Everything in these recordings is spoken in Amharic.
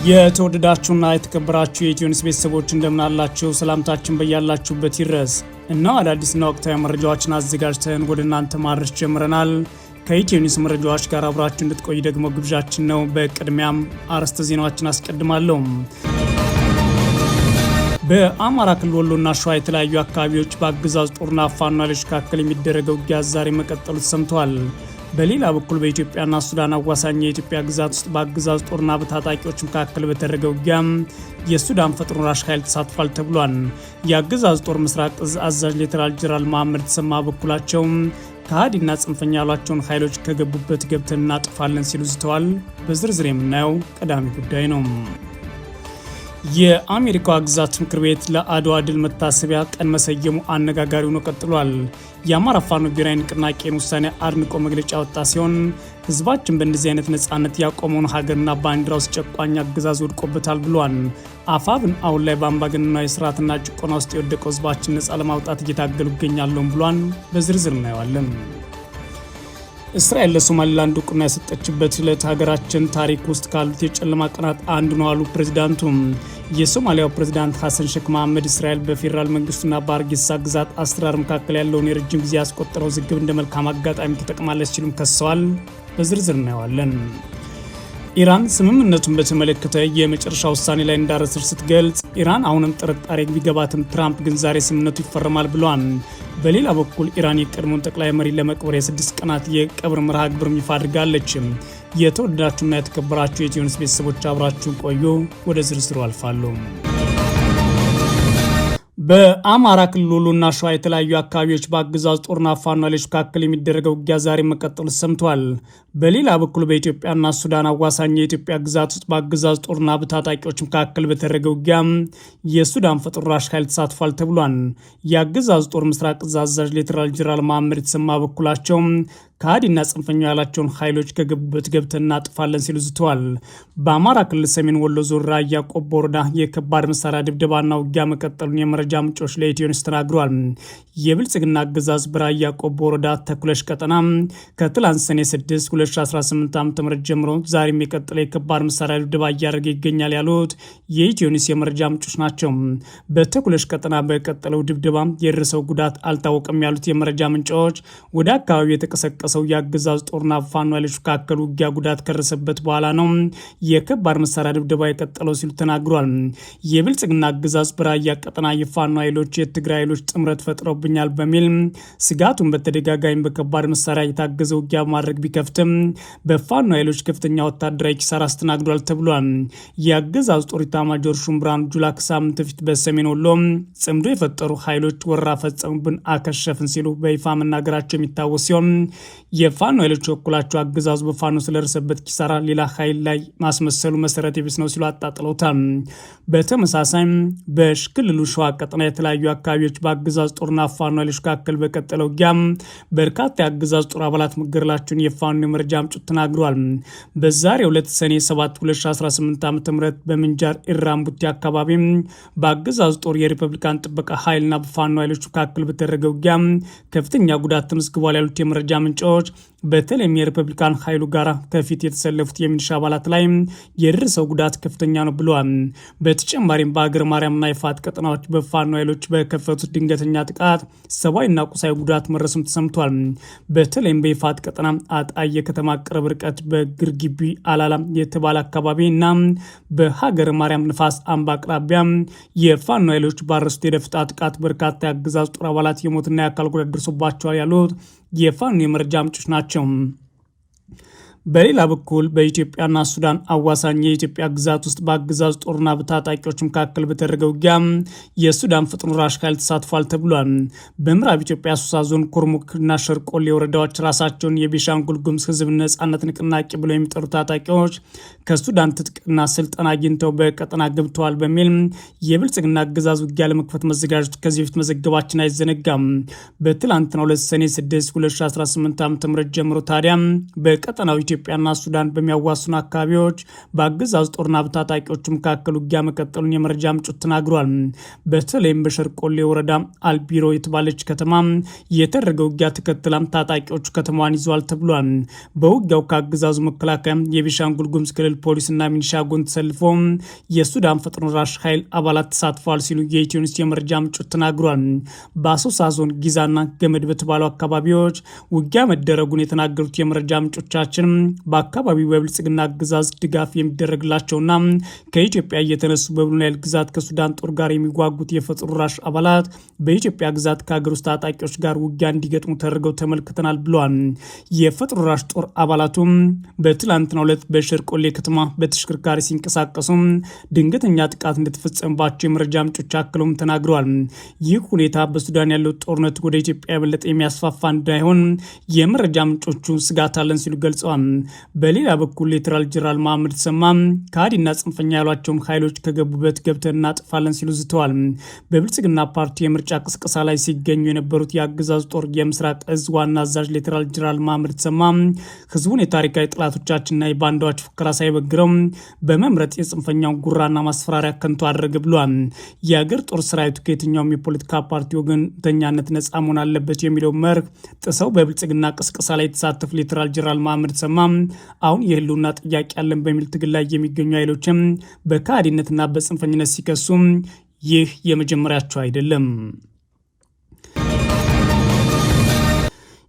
የተወደዳችሁና የተከበራችሁ የኢትዮኒውስ ቤተሰቦች እንደምን አላችሁ? ሰላምታችን በያላችሁበት ይድረስ እና አዳዲስና ወቅታዊ መረጃዎችን አዘጋጅተን ወደ እናንተ ማድረስ ጀምረናል። ከኢትዮኒውስ መረጃዎች ጋር አብራችሁ እንድትቆዩ ደግሞ ግብዣችን ነው። በቅድሚያም አርዕስተ ዜናዎችን አስቀድማለሁ። በአማራ ክልል ወሎና ሸዋ የተለያዩ አካባቢዎች በአገዛዙ ጦርና ፋኖ ኃይሎች መካከል የሚደረገው ውጊያ ዛሬ መቀጠሉ ተሰምቷል። በሌላ በኩል በኢትዮጵያና ሱዳን አዋሳኝ የኢትዮጵያ ግዛት ውስጥ በአገዛዙ ጦርና በታጣቂዎች መካከል በተደረገ ውጊያ የሱዳን ፈጥኖ ደራሽ ኃይል ተሳትፏል ተብሏል። የአገዛዙ ጦር ምስራቅ እዝ አዛዥ ሌተናል ጄኔራል መሐመድ ተሰማ በኩላቸው ከሃዲና ጽንፈኛ ያሏቸውን ኃይሎች ከገቡበት ገብተን እናጥፋለን ሲሉ ዝተዋል። በዝርዝር የምናየው ቀዳሚ ጉዳይ ነው። የአሜሪካው ግዛት ምክር ቤት ለአድዋ ድል መታሰቢያ ቀን መሰየሙ አነጋጋሪ ሆኖ ቀጥሏል። የአማራ ፋኖ ብሔራዊ ንቅናቄን ውሳኔ አድንቆ መግለጫ ወጣ ሲሆን ህዝባችን በእንደዚህ አይነት ነጻነት ያቆመውን ሀገርና ባንዲራ ውስጥ ጨቋኝ አገዛዝ ወድቆበታል ብሏል። አፋብን አሁን ላይ በአምባገነናዊ ስርዓትና ጭቆና ውስጥ የወደቀው ህዝባችን ነጻ ለማውጣት እየታገሉ ይገኛሉ ብሏል። በዝርዝር እናየዋለን። እስራኤል ለሶማሊላንድ እውቅና የሰጠችበት ዕለት ሀገራችን ታሪክ ውስጥ ካሉት የጨለማ ቀናት አንዱ ነው አሉ ፕሬዚዳንቱ። የሶማሊያው ፕሬዚዳንት ሐሰን ሼክ መሐመድ እስራኤል በፌዴራል መንግስቱና በአርጌሳ ግዛት አስተዳደር መካከል ያለውን የረጅም ጊዜ ያስቆጠረው ውዝግብ እንደ መልካም አጋጣሚ ተጠቅማለች ሲሉም ከሰዋል። በዝርዝር እናየዋለን። ኢራን ስምምነቱን በተመለከተ የመጨረሻ ውሳኔ ላይ እንዳረሰች ስትገልጽ ኢራን አሁንም ጥርጣሬ ቢገባትም ትራምፕ ግን ዛሬ ስምምነቱ ይፈረማል ብለዋል። በሌላ በኩል ኢራን የቀድሞውን ጠቅላይ መሪ ለመቅበር የ6 ቀናት የቀብር መርሃ ግብር ይፋ አድርጋለች። የተወደዳችሁና የተከበራችሁ የኢትዮኒውስ ቤተሰቦች አብራችሁን ቆዩ። ወደ ዝርዝሩ አልፋለሁ። በአማራ ክልል ወሎና ሸዋ የተለያዩ አካባቢዎች በአገዛዙ ጦርና ፋኖ ኃይሎች መካከል የሚደረገው ውጊያ ዛሬ መቀጠሉ ሰምቷል። በሌላ በኩል በኢትዮጵያና ሱዳን አዋሳኝ የኢትዮጵያ ግዛት ውስጥ በአገዛዙ ጦርና በታጣቂዎች መካከል በተደረገ ውጊያ የሱዳን ፈጥኖ ደራሽ ኃይል ተሳትፏል ተብሏል። የአገዛዙ ጦር ምስራቅ እዝ አዛዥ ሌተናል ጄኔራል መሐመድ ተሰማ በኩላቸው ከሃዲና ጽንፈኛ ያላቸውን ኃይሎች ከገቡበት ገብተን እናጥፋለን ሲሉ ዝተዋል። በአማራ ክልል ሰሜን ወሎ ዞን ራያ ቆቦ ወረዳ የከባድ መሳሪያ ድብደባና ውጊያ መቀጠሉን የመረጃ ምንጮች ለኢትዮኒውስ ተናግረዋል። የብልጽግና አገዛዝ በራያ ቆቦ ወረዳ ተኩለሽ ቀጠና ከትላንት ሰኔ 6 2018 ዓ.ም ጀምሮ ዛሬም የቀጠለ የከባድ መሳሪያ ድብደባ እያደረገ ይገኛል ያሉት የኢትዮኒውስ የመረጃ ምንጮች ናቸው። በተኩለሽ ቀጠና በቀጠለው ድብደባ የደረሰው ጉዳት አልታወቀም ያሉት የመረጃ ምንጮች ወደ አካባቢው የተቀሰቀሰው የአገዛዝ ጦርና ፋኖ ኃይሎች መካከል ውጊያ ጉዳት ከደረሰበት በኋላ ነው የከባድ መሳሪያ ድብደባ የቀጠለው ሲሉ ተናግሯል። የብልጽግና አገዛዝ በራያ ቀጠና የፋኖ ኃይሎች የትግራይ ኃይሎች ጥምረት ፈጥረውብኛል በሚል ስጋቱን በተደጋጋሚ በከባድ መሳሪያ የታገዘ ውጊያ ማድረግ ቢከፍትም በፋኖ ኃይሎች ከፍተኛ ወታደራዊ ኪሳራ አስተናግዷል ተብሏል። የአገዛዝ ጦር ኤታማዦር ሹም ብርሃኑ ጁላ ከሳምንት በፊት በሰሜን ወሎ ጽምዶ የፈጠሩ ኃይሎች ወረራ ፈጸሙብን፣ አከሸፍን ሲሉ በይፋ መናገራቸው የሚታወስ ሲሆን የፋኖ ኃይሎች በኩላቸው አገዛዙ በፋኖ ስለደረሰበት ኪሳራ ሌላ ኃይል ላይ ማስመሰሉ መሰረተ ቢስ ነው ሲሉ አጣጥለውታል። በተመሳሳይ በክልሉ ሸዋ ቀጠና የተለያዩ አካባቢዎች በአገዛዝ ጦርና ፋኖ ኃይሎች መካከል በቀጠለው ውጊያ በርካታ የአገዛዝ ጦር አባላት መገደላቸውን የፋኖ የመረጃ ምንጮች ተናግረዋል። በዛሬው ዕለት ሰኔ 7 2018 ዓ.ም በምንጃር ኢራምቡቲ አካባቢ በአገዛዝ ጦር የሪፐብሊካን ጥበቃ ኃይልና በፋኖ ኃይሎች መካከል በተደረገ ውጊያ ከፍተኛ ጉዳት ተመዝግቧል ያሉት የመረጃ ምንጮች በተለይም የሪፐብሊካን ኃይሉ ጋር ከፊት የተሰለፉት የሚሊሻ አባላት ላይ የደረሰው ጉዳት ከፍተኛ ነው ብለዋል። በተጨማሪም በአገር ማርያምና የፋት ቀጠናዎች በፋኖ ኃይሎች በከፈቱት ድንገተኛ ጥቃት ሰብአዊና ቁሳዊ ጉዳት መድረሱም ተሰምቷል። በተለይም በይፋት ቀጠና አጣየ ከተማ ቅርብ ርቀት በግርግቢ አላላ የተባለ አካባቢ እና በሀገር ማርያም ንፋስ አምባ አቅራቢያ የፋኖ ኃይሎች ባረሱት የደፈጣ ጥቃት በርካታ የአገዛዝ ጦር አባላት የሞትና የአካል ጉዳት ደርሶባቸዋል ያሉት የፋኖ የመረጃ ምንጮች ናቸው። በሌላ በኩል በኢትዮጵያና ሱዳን አዋሳኝ የኢትዮጵያ ግዛት ውስጥ በአገዛዝ ጦርና በታጣቂዎች መካከል በተደረገ ውጊያ የሱዳን ፈጥኖ ደራሽ ኃይል ተሳትፏል ተብሏል። በምዕራብ ኢትዮጵያ ሱሳ ዞን ኩርሙክና ሸርቆሌ ወረዳዎች ራሳቸውን የቤኒሻንጉል ጉሙዝ ሕዝብ ነጻነት ንቅናቄ ብለው የሚጠሩ ታጣቂዎች ከሱዳን ትጥቅና ስልጠና አግኝተው በቀጠና ገብተዋል በሚል የብልጽግና አገዛዝ ውጊያ ለመክፈት መዘጋጀቱ ከዚህ በፊት መዘገባችን አይዘነጋም። በትላንትናው ዕለት ሰኔ 6 2018 ዓ.ም ጀምሮ ታዲያ በቀጠናው ኢትዮጵያና ሱዳን በሚያዋስኑ አካባቢዎች በአገዛዙ ጦርና በታጣቂዎቹ መካከል ውጊያ መቀጠሉን የመረጃ ምንጮች ተናግረዋል። በተለይም በሸርቆሌ ወረዳ አልቢሮ የተባለች ከተማ የተደረገ ውጊያ ተከትላ ታጣቂዎቹ ከተማዋን ይዘዋል ተብሏል። በውጊያው ከአገዛዙ መከላከያ፣ የቤኒሻንጉል ጉሙዝ ክልል ፖሊስና ሚኒሻ ጎን ተሰልፎ የሱዳን ፈጥኖ ደራሽ ኃይል አባላት ተሳትፈዋል ሲሉ የኢትዮኒውስ የመረጃ ምንጮች ተናግረዋል። በአሶሳ ዞን ጊዛና ገመድ በተባሉ አካባቢዎች ውጊያ መደረጉን የተናገሩት የመረጃ ምንጮቻችን በአካባቢው በብልጽግና አገዛዝ ድጋፍ የሚደረግላቸውና ከኢትዮጵያ እየተነሱ በብሉ ናይል ግዛት ከሱዳን ጦር ጋር የሚዋጉት የፈጥኖ ደራሽ አባላት በኢትዮጵያ ግዛት ከሀገር ውስጥ ታጣቂዎች ጋር ውጊያ እንዲገጥሙ ተደርገው ተመልክተናል ብለዋል። የፈጥኖ ደራሽ ጦር አባላቱም በትላንትናው ዕለት በሸርቆሌ ከተማ በተሽከርካሪ ሲንቀሳቀሱ ድንገተኛ ጥቃት እንደተፈጸመባቸው የመረጃ ምንጮች አክለውም ተናግረዋል። ይህ ሁኔታ በሱዳን ያለው ጦርነት ወደ ኢትዮጵያ የበለጠ የሚያስፋፋ እንዳይሆን የመረጃ ምንጮቹ ስጋት አለን ሲሉ ገልጸዋል። በሌላ በኩል ሌተናል ጄኔራል መሐመድ ተሰማ ከሃዲና ጽንፈኛ ያሏቸውን ኃይሎች ከገቡበት ገብተን እናጥፋለን ሲሉ ዝተዋል። በብልጽግና ፓርቲ የምርጫ ቅስቀሳ ላይ ሲገኙ የነበሩት የአገዛዙ ጦር የምስራቅ እዝ ዋና አዛዥ ሌተናል ጄኔራል መሐመድ ተሰማ ህዝቡን የታሪካዊ ጠላቶቻችንና የባንዳዎች ፉከራ ሳይበግረው በመምረጥ የጽንፈኛውን ጉራና ማስፈራሪያ ከንቱ አደረገ ብሏል። የአገር ጦር ሰራዊቱ ከየትኛውም የፖለቲካ ፓርቲ ወገንተኛነት ነጻ መሆን አለበት የሚለው መርህ ጥሰው በብልጽግና ቅስቀሳ ላይ የተሳተፉ ሌተናል ጄኔራል መሐመድ ተሰማ አሁን የህልውና ጥያቄ ያለን በሚል ትግል ላይ የሚገኙ ኃይሎችም በከሃዲነትና በጽንፈኝነት ሲከሱ ይህ የመጀመሪያቸው አይደለም።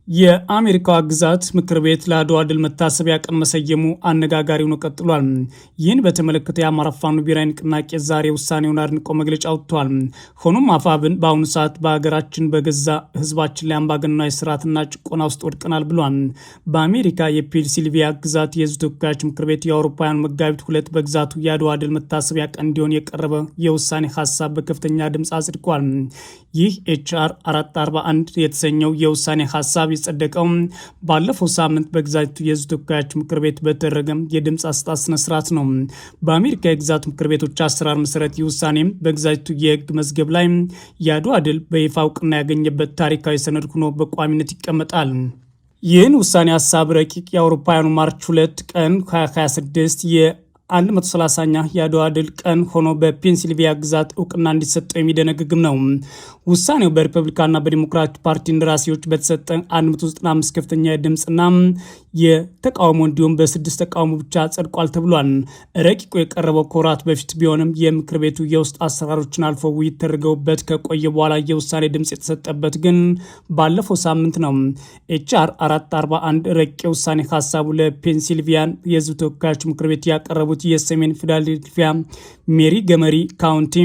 የአሜሪካዋ ግዛት ምክር ቤት ለአድዋ ድል መታሰቢያ ቀን መሰየሙ አነጋጋሪ ሆኖ ቀጥሏል። ይህን በተመለከተ የአማራ ፋኖ ብሔራዊ ንቅናቄ ዛሬ ውሳኔውን አድንቆ መግለጫ ወጥቷል። ሆኖም አፋብን በአሁኑ ሰዓት በሀገራችን በገዛ ህዝባችን ላይ አምባገነናዊ ስርዓትና ጭቆና ውስጥ ወድቀናል ብሏል። በአሜሪካ የፔንሲልቬኒያ ግዛት የህዝብ ተወካዮች ምክር ቤት የአውሮፓውያኑ መጋቢት 2 በግዛቱ የአድዋ ድል መታሰቢያ ቀን እንዲሆን የቀረበ የውሳኔ ሀሳብ በከፍተኛ ድምፅ አጽድቋል። ይህ ኤችአር 441 የተሰኘው የውሳኔ ሀሳብ የጸደቀው ባለፈው ሳምንት በግዛቱ የህዝብ ተወካዮች ምክር ቤት በተደረገ የድምፅ አሰጣጥ ስነ ስርዓት ነው። በአሜሪካ የግዛት ምክር ቤቶች አሰራር መሰረት ይህ ውሳኔ በግዛቱ የህግ መዝገብ ላይ የአድዋ ድል በይፋ እውቅና ያገኘበት ታሪካዊ ሰነድ ሆኖ በቋሚነት ይቀመጣል። ይህን ውሳኔ ሀሳብ ረቂቅ የአውሮፓውያኑ ማርች 2 ቀን 2026 130ኛ የአድዋ ድል ቀን ሆኖ በፔንሲልቬኒያ ግዛት እውቅና እንዲሰጠው የሚደነግግም ነው። ውሳኔው በሪፐብሊካንና በዲሞክራቲክ ፓርቲ እንደራሴዎች በተሰጠ 195 ከፍተኛ ድምፅና የተቃውሞ እንዲሁም በ6 ተቃውሞ ብቻ ጸድቋል ተብሏል። ረቂቁ የቀረበው ከወራት በፊት ቢሆንም የምክር ቤቱ የውስጥ አሰራሮችን አልፎ ውይይት ተደርገውበት ከቆየ በኋላ የውሳኔ ድምፅ የተሰጠበት ግን ባለፈው ሳምንት ነው። ኤችአር 441 ረቂቅ ውሳኔ ሀሳቡ ለፔንሲልቬኒያ የህዝብ ተወካዮች ምክር ቤት ያቀረቡት የሰሜን ፊላዴልፊያ ሜሪ ገመሪ ካውንቲ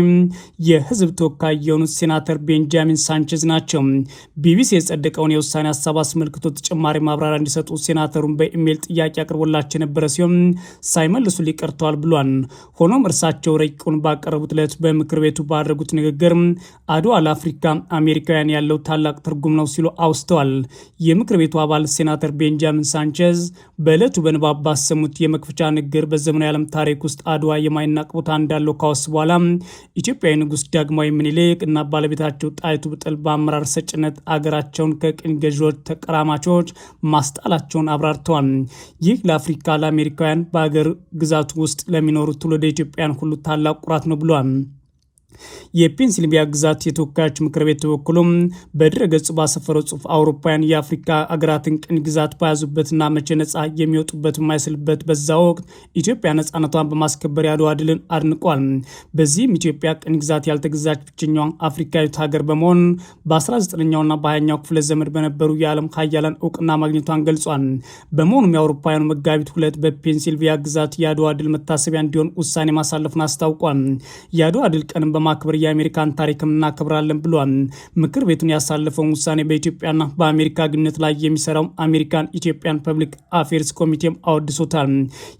የህዝብ ተወካይ የሆኑት ሴናተር ቤንጃሚን ሳንቼዝ ናቸው። ቢቢሲ የጸደቀውን የውሳኔ ሀሳብ አስመልክቶ ተጨማሪ ማብራሪያ እንዲሰጡ ሴናተሩን በኢሜይል ጥያቄ አቅርቦላቸው የነበረ ሲሆን ሳይመልሱ ሊቀርተዋል ብሏል። ሆኖም እርሳቸው ረቂቁን ባቀረቡት ዕለት በምክር ቤቱ ባደረጉት ንግግር አድዋ ለአፍሪካ አሜሪካውያን ያለው ታላቅ ትርጉም ነው ሲሉ አውስተዋል። የምክር ቤቱ አባል ሴናተር ቤንጃሚን ሳንቼዝ በዕለቱ በንባብ ባሰሙት የመክፈቻ ንግግር በዘመናዊ ዓለም ታሪክ ውስጥ አድዋ የማይናቅ ቦታ እንዳለው ካወሱ በኋላ ኢትዮጵያዊ ንጉሥ ዳግማዊ ምኒልክ እና ባለቤታቸው ጣይቱ ብጥል በአመራር ሰጭነት አገራቸውን ከቅኝ ገዢዎች ተቀራማቾች ማስጣላቸውን አብራርተዋል። ይህ ለአፍሪካ ለአሜሪካውያን በአገር ግዛቱ ውስጥ ለሚኖሩ ትውልደ ኢትዮጵያን ሁሉ ታላቅ ኩራት ነው ብሏል። የፔንሲልቬኒያ ግዛት የተወካዮች ምክር ቤት በበኩሉም በድረገጹ ባሰፈረው ጽሑፍ አውሮፓውያን የአፍሪካ አገራትን ቅኝ ግዛት በያዙበትና መቼ ነጻ የሚወጡበት የማይስልበት በዛ ወቅት ኢትዮጵያ ነጻነቷን በማስከበር የአድዋ ድልን አድንቋል። በዚህም ኢትዮጵያ ቅኝ ግዛት ያልተገዛች ብቸኛዋ አፍሪካዊት ሀገር በመሆን በ19ኛውና በ20ኛው ክፍለ ዘመን በነበሩ የዓለም ሀያላን እውቅና ማግኘቷን ገልጿል። በመሆኑም የአውሮፓውያኑ መጋቢት 2 በፔንሲልቬኒያ ግዛት የአድዋ ድል መታሰቢያ እንዲሆን ውሳኔ ማሳለፉን አስታውቋል። የአድዋ ድል ቀንም በማክበር የአሜሪካን ታሪክ እናከብራለን ብሏል። ምክር ቤቱን ያሳለፈውን ውሳኔ በኢትዮጵያና በአሜሪካ ግንኙነት ላይ የሚሰራው አሜሪካን ኢትዮጵያን ፐብሊክ አፌርስ ኮሚቴም አወድሶታል።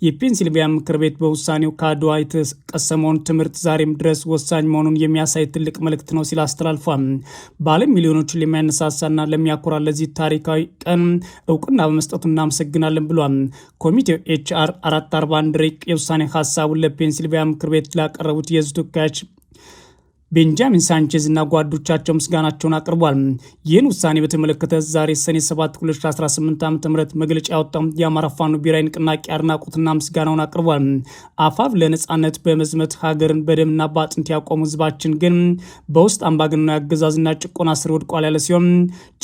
የፔንሲልቬኒያ ምክር ቤት በውሳኔው ከአድዋ የተቀሰመውን ትምህርት ዛሬም ድረስ ወሳኝ መሆኑን የሚያሳይ ትልቅ መልእክት ነው ሲል አስተላልፏል። በዓለም ሚሊዮኖችን ለሚያነሳሳና ለሚያኮራ ለዚህ ታሪካዊ ቀን እውቅና በመስጠቱ እናመሰግናለን ብሏል። ኮሚቴው ኤችአር 441 ረቂቅ የውሳኔ ሀሳቡን ለፔንሲልቬኒያ ምክር ቤት ላቀረቡት የህዝብ ተወካዮች ቤንጃሚን ሳንቼዝ እና ጓዶቻቸው ምስጋናቸውን አቅርቧል። ይህን ውሳኔ በተመለከተ ዛሬ ሰኔ 7 2018 ዓ.ም መግለጫ ያወጣው የአማራ ፋኖ ብሔራዊ ንቅናቄ አድናቆትና ምስጋናውን አቅርቧል። አፋብ ለነጻነት በመዝመት ሀገርን በደምና በአጥንት ያቆሙ ህዝባችን ግን በውስጥ አምባገነናዊ አገዛዝና ጭቆና ስር ወድቋል ያለ ሲሆን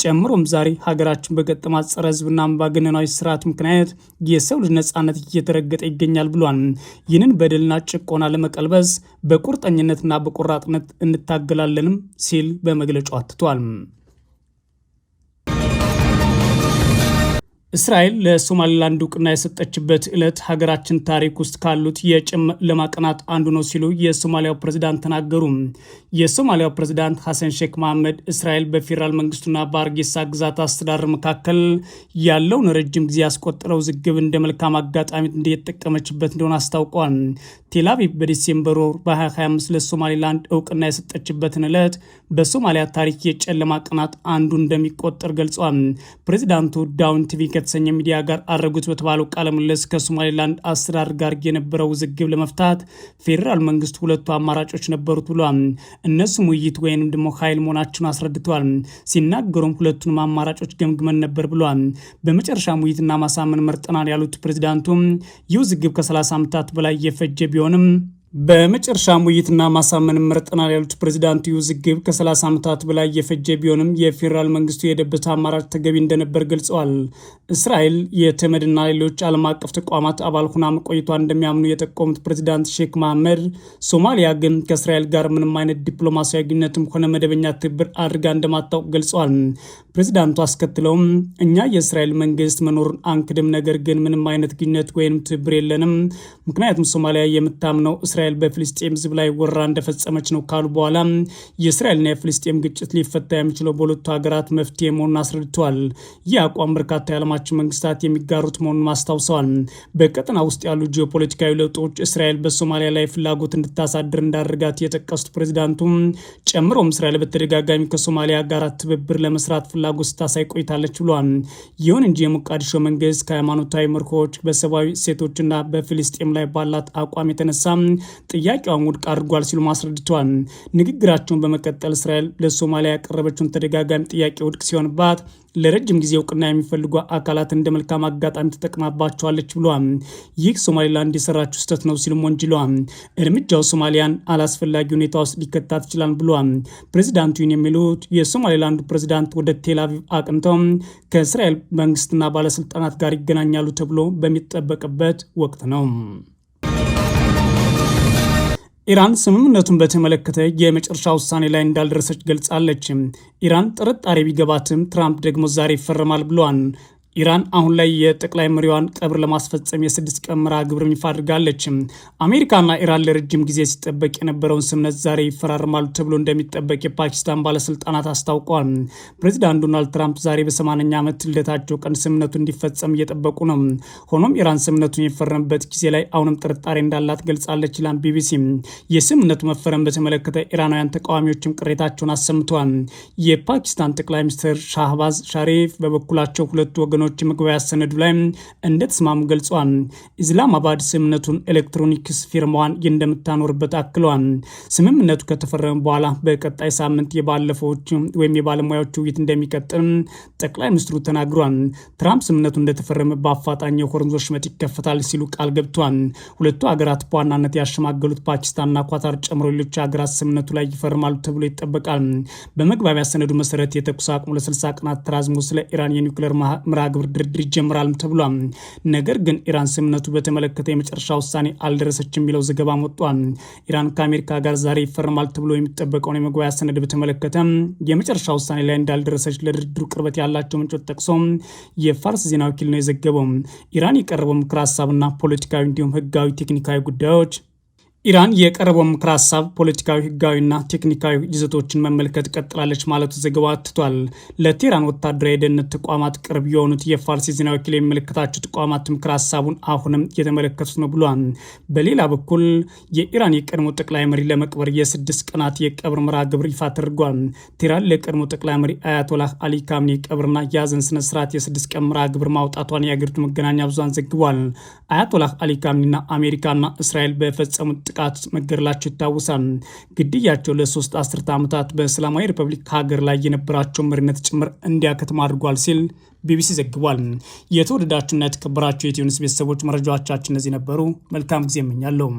ጨምሮም ዛሬ ሀገራችን በገጠማት ጸረ ህዝብና አምባገነናዊ ስርዓት ምክንያት የሰው ልጅ ነጻነት እየተረገጠ ይገኛል ብሏል። ይህንን በደልና ጭቆና ለመቀልበስ በቁርጠኝነትና በቆራጥነት እንታገላለንም ሲል በመግለጫው አትቷል። እስራኤል ለሶማሊላንድ እውቅና የሰጠችበት ዕለት ሀገራችን ታሪክ ውስጥ ካሉት የጨለማ ቀናት አንዱ ነው ሲሉ የሶማሊያው ፕሬዝዳንት ተናገሩ። የሶማሊያው ፕሬዝዳንት ሐሰን ሼክ መሐመድ እስራኤል በፌዴራል መንግስቱና በአርጌሳ ግዛት አስተዳደር መካከል ያለውን ረጅም ጊዜ ያስቆጠረው ውዝግብ እንደ መልካም አጋጣሚ እንደተጠቀመችበት እንደሆነ አስታውቀዋል። ቴልአቪቭ በዲሴምበር ወር በ2025 ለሶማሊላንድ እውቅና የሰጠችበትን ዕለት በሶማሊያ ታሪክ የጨለማ ቀናት አንዱ እንደሚቆጠር ገልጸዋል። ፕሬዝዳንቱ ዳውን ቲቪ ከተሰኘ ሚዲያ ጋር አድረጉት በተባለው ቃለ ምልልስ ከሶማሊላንድ አስተዳደር ጋር የነበረው ውዝግብ ለመፍታት ፌዴራል መንግስት ሁለቱ አማራጮች ነበሩት ብሏል። እነሱም ውይይት ወይንም ደግሞ ኃይል መሆናቸውን አስረድተዋል። ሲናገሩም ሁለቱንም አማራጮች ገምግመን ነበር ብሏል። በመጨረሻም ውይይትና ማሳመን መርጠናል ያሉት ፕሬዝዳንቱም ይህ ውዝግብ ከ30 ዓመታት በላይ የፈጀ ቢሆንም በመጨረሻም ውይይትና ማሳመን መርጠናል ያሉት ፕሬዚዳንቱ ውዝግብ ከ30 ዓመታት በላይ የፈጀ ቢሆንም የፌዴራል መንግስቱ የሄደበት አማራጭ ተገቢ እንደነበር ገልጸዋል። እስራኤል የተመድና ሌሎች ዓለም አቀፍ ተቋማት አባል ሆና መቆየቷ እንደሚያምኑ የጠቆሙት ፕሬዚዳንት ሼክ መሐመድ ሶማሊያ ግን ከእስራኤል ጋር ምንም አይነት ዲፕሎማሲያዊ ግንኙነትም ሆነ መደበኛ ትብብር አድርጋ እንደማታውቅ ገልጸዋል። ፕሬዚዳንቱ አስከትለውም እኛ የእስራኤል መንግስት መኖሩን አንክድም፣ ነገር ግን ምንም አይነት ግንኙነት ወይም ትብብር የለንም፣ ምክንያቱም ሶማሊያ የምታምነው እስራኤል በፍልስጤም ህዝብ ላይ ወረራ እንደፈጸመች ነው ካሉ በኋላ የእስራኤልና የፍልስጤም ግጭት ሊፈታ የሚችለው በሁለቱ ሀገራት መፍትሄ መሆኑን አስረድተዋል። ይህ አቋም በርካታ የዓለማችን መንግስታት የሚጋሩት መሆኑን አስታውሰዋል። በቀጠና ውስጥ ያሉ ጂኦፖለቲካዊ ለውጦች እስራኤል በሶማሊያ ላይ ፍላጎት እንድታሳድር እንዳደረጋት የጠቀሱት ፕሬዚዳንቱ ጨምሮም እስራኤል በተደጋጋሚ ከሶማሊያ ጋር ትብብር ለመስራት ፍላጎት ስታሳይ ቆይታለች ብሏል። ይሁን እንጂ የሞቃዲሾ መንግስት ከሃይማኖታዊ መርሆች በሰብአዊ እሴቶችና በፍልስጤም ላይ ባላት አቋም የተነሳ ጥያቄውን ውድቅ አድርጓል ሲሉ አስረድተዋል። ንግግራቸውን በመቀጠል እስራኤል ለሶማሊያ ያቀረበችውን ተደጋጋሚ ጥያቄ ውድቅ ሲሆንባት ለረጅም ጊዜ እውቅና የሚፈልጉ አካላት እንደ መልካም አጋጣሚ ተጠቅማባቸዋለች ብለዋል። ይህ ሶማሊላንድ የሰራችው ስህተት ነው ሲሉም ወንጅለዋል። እርምጃው ሶማሊያን አላስፈላጊ ሁኔታ ውስጥ ሊከታት ይችላል ብለዋል። ፕሬዚዳንቱ ይህን የሚሉት የሶማሊላንዱ ፕሬዚዳንት ወደ ቴልአቪቭ አቅንተው ከእስራኤል መንግስትና ባለስልጣናት ጋር ይገናኛሉ ተብሎ በሚጠበቅበት ወቅት ነው። ኢራን ስምምነቱን በተመለከተ የመጨረሻ ውሳኔ ላይ እንዳልደረሰች ገልጻለች። ኢራን ጥርጣሬ ቢገባትም ትራምፕ ደግሞ ዛሬ ይፈረማል ብለዋል። ኢራን አሁን ላይ የጠቅላይ መሪዋን ቀብር ለማስፈጸም የ6 ቀን መርሃ ግብርን ይፋ አድርጋለች። አሜሪካና ኢራን ለረጅም ጊዜ ሲጠበቅ የነበረውን ስምምነት ዛሬ ይፈራርማሉ ተብሎ እንደሚጠበቅ የፓኪስታን ባለስልጣናት አስታውቀዋል። ፕሬዚዳንት ዶናልድ ትራምፕ ዛሬ በ80ኛ ዓመት ልደታቸው ቀን ስምምነቱ እንዲፈጸም እየጠበቁ ነው። ሆኖም ኢራን ስምምነቱን የፈረመበት ጊዜ ላይ አሁንም ጥርጣሬ እንዳላት ገልጻለች ይላል ቢቢሲ። የስምምነቱ መፈረም በተመለከተ ኢራናውያን ተቃዋሚዎችም ቅሬታቸውን አሰምተዋል። የፓኪስታን ጠቅላይ ሚኒስትር ሻህባዝ ሻሪፍ በበኩላቸው ሁለቱ ወገኖች መግባቢያ ሰነዱ ላይ እንደተስማሙ ገልጸዋል። ኢስላማባድ ስምምነቱን ኤሌክትሮኒክስ ፊርማዋን እንደምታኖርበት አክለዋል። ስምምነቱ ከተፈረመ በኋላ በቀጣይ ሳምንት የባለሙያዎቹ ውይይት እንደሚቀጥል ጠቅላይ ሚኒስትሩ ተናግሯል። ትራምፕ ስምምነቱ እንደተፈረመ በአፋጣኝ የሆርሙዝ ወሽመጥ ይከፈታል ሲሉ ቃል ገብተዋል። ሁለቱ ሀገራት በዋናነት ያሸማገሉት ፓኪስታንና ኳታር ጨምሮ ሌሎች ሀገራት ስምምነቱ ላይ ይፈርማሉ ተብሎ ይጠበቃል። በመግባቢያ ሰነዱ መሰረት የተኩስ አቁሙ ለ60 ቀናት ተራዝሞ ስለ ኢራን የኒውክሌር መርሃ ግብር ድርድር ይጀምራል ተብሏል። ነገር ግን ኢራን ስምምነቱ በተመለከተ የመጨረሻ ውሳኔ አልደረሰችም የሚለው ዘገባ ወጥቷል። ኢራን ከአሜሪካ ጋር ዛሬ ይፈርማል ተብሎ የሚጠበቀውን የመግባቢያ ሰነድ በተመለከተ የመጨረሻ ውሳኔ ላይ እንዳልደረሰች ለድርድሩ ቅርበት ያላቸው ምንጮች ጠቅሶ የፋርስ ዜና ወኪል ነው የዘገበው። ኢራን የቀረበው ምክር ሀሳብና ፖለቲካዊ እንዲሁም ህጋዊ ቴክኒካዊ ጉዳዮች ኢራን የቀረበው ምክር ሀሳብ ፖለቲካዊ፣ ህጋዊና ቴክኒካዊ ይዘቶችን መመልከት ቀጥላለች ማለቱ ዘገባ አትቷል። ለቴህራን ወታደራዊ የደህንነት ተቋማት ቅርብ የሆኑት የፋርስ ዜና ወኪል የሚመለከታቸው ተቋማት ምክር ሀሳቡን አሁንም እየተመለከቱት ነው ብሏል። በሌላ በኩል የኢራን የቀድሞ ጠቅላይ መሪ ለመቅበር የ6 ቀናት የቀብር መርሃ ግብር ይፋ ተደርጓል። ቴህራን ለቀድሞ ጠቅላይ መሪ አያቶላህ አሊ ካምኒ ቀብርና የሀዘን ስነ ስርዓት የ6 ቀን መርሃ ግብር ማውጣቷን የአገሪቱ መገናኛ ብዙሃን ዘግቧል። አያቶላህ አሊ ካምኒና አሜሪካና እስራኤል በፈጸሙት ጥቃት መገደላቸው ይታወሳል። ግድያቸው ለ3 አስርተ ዓመታት በእስላማዊ ሪፐብሊክ ሀገር ላይ የነበራቸው መሪነት ጭምር እንዲያከትም አድርጓል ሲል ቢቢሲ ዘግቧል። የተወደዳችሁና የተከበራችሁ የኢትዮ ኒውስ ቤተሰቦች መረጃዎቻችን እነዚህ ነበሩ። መልካም ጊዜ እመኛለሁ።